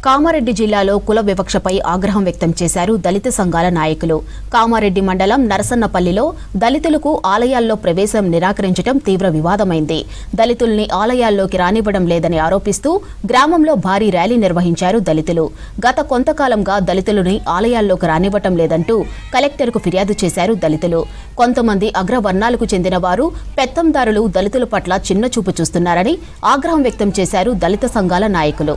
కామారెడ్డి జిల్లాలో కుల వివక్షపై ఆగ్రహం వ్యక్తం చేశారు దళిత సంఘాల నాయకులు. కామారెడ్డి మండలం నరసన్నపల్లిలో దళితులకు ఆలయాల్లో ప్రవేశం నిరాకరించడం తీవ్ర వివాదమైంది. దళితుల్ని ఆలయాల్లోకి రానివ్వడం లేదని ఆరోపిస్తూ గ్రామంలో భారీ ర్యాలీ నిర్వహించారు దళితులు. గత కొంతకాలంగా దళితులని ఆలయాల్లోకి రానివ్వటం లేదంటూ కలెక్టర్కు ఫిర్యాదు చేశారు దళితులు. కొంతమంది అగ్రవర్ణాలకు చెందిన వారు పెత్తందారులు దళితుల పట్ల చిన్నచూపు చూస్తున్నారని ఆగ్రహం వ్యక్తం చేశారు దళిత సంఘాల నాయకులు.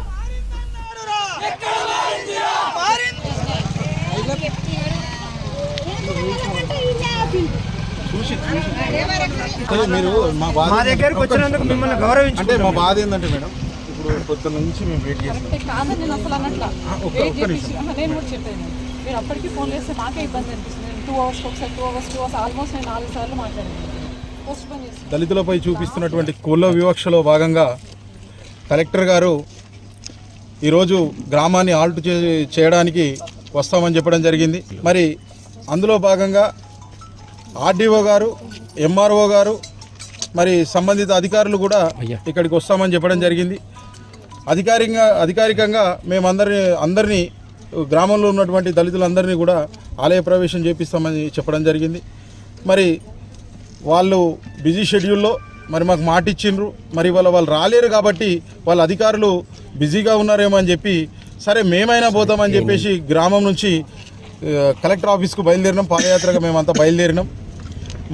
మీరు మా దగ్గరకు వచ్చినందుకు మిమ్మల్ని గౌరవించి అంటే మా బాధ ఏంటంటే మేడం ఇప్పుడు పొద్దున్న నుంచి మేము వెయిట్ చేస్తాం. నేను అసలు అన్నట్లా నేను కూడా చెప్పాను. మీరు అప్పటికి ఫోన్ చేస్తే నాకే ఇబ్బంది అనిపిస్తుంది. 2 అవర్స్ ఒకసారి 2 అవర్స్ ఆల్మోస్ట్ నేను 4 సార్లు మాట్లాడాను. పోస్ట్ పోన్ చేసి దళితులపై చూపిస్తున్నటువంటి కుల వివక్షలో భాగంగా కలెక్టర్ గారు ఈరోజు గ్రామాన్ని ఆల్ట్ చేయడానికి వస్తామని చెప్పడం జరిగింది. మరి అందులో భాగంగా ఆర్డీఓ గారు, ఎంఆర్ఓ గారు, సంబంధిత అధికారులు కూడా ఇక్కడికి వస్తామని చెప్పడం జరిగింది. అధికారికంగా అందరినీ గ్రామంలో ఉన్నటువంటి దళితులందరినీ కూడా ఆలయ ప్రవేశం చేపిస్తామని చెప్పడం జరిగింది. మరి వాళ్ళు బిజీ షెడ్యూల్లో మాకు మాట ఇచ్చిండ్రు. మరి వాళ్ళు రాలేరు కాబట్టి వాళ్ళ అధికారులు బిజీగా ఉన్నారేమో అని చెప్పి సరే మేమైనా పోతామని చెప్పేసి గ్రామం నుంచి కలెక్టర్ ఆఫీస్కు బయలుదేరినాం. పాదయాత్రగా మేమంతా బయలుదేరినాం.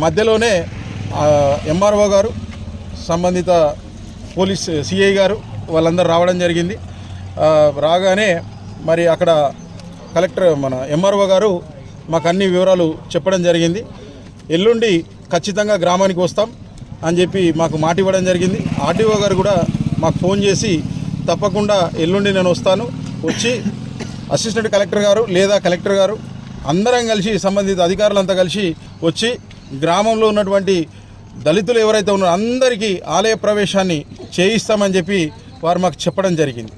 మధ్యలోనే ఎంఆర్ఓ గారు, సంబంధిత పోలీస్ సిఐ గారు వాళ్ళందరూ రావడం జరిగింది. రాగానే మరి అక్కడ కలెక్టర్ ఎంఆర్ఓ గారు మాకు అన్ని వివరాలు చెప్పడం జరిగింది. ఎల్లుండి ఖచ్చితంగా గ్రామానికి వస్తాం అని చెప్పి మాకు మాట ఇవ్వడం జరిగింది. ఆర్డీఓ గారు కూడా మాకు ఫోన్ చేసి తప్పకుండా ఎల్లుండి నేను వస్తాను, వచ్చి అసిస్టెంట్ కలెక్టర్ గారు లేదా కలెక్టర్ గారు అందరం కలిసి సంబంధిత అధికారులంతా కలిసి వచ్చి గ్రామంలో ఉన్నటువంటి దళితులు ఎవరైతే ఉన్నారో అందరికీ ఆలయ ప్రవేశాన్ని చేయిస్తామని చెప్పి వారు మాకు చెప్పడం జరిగింది.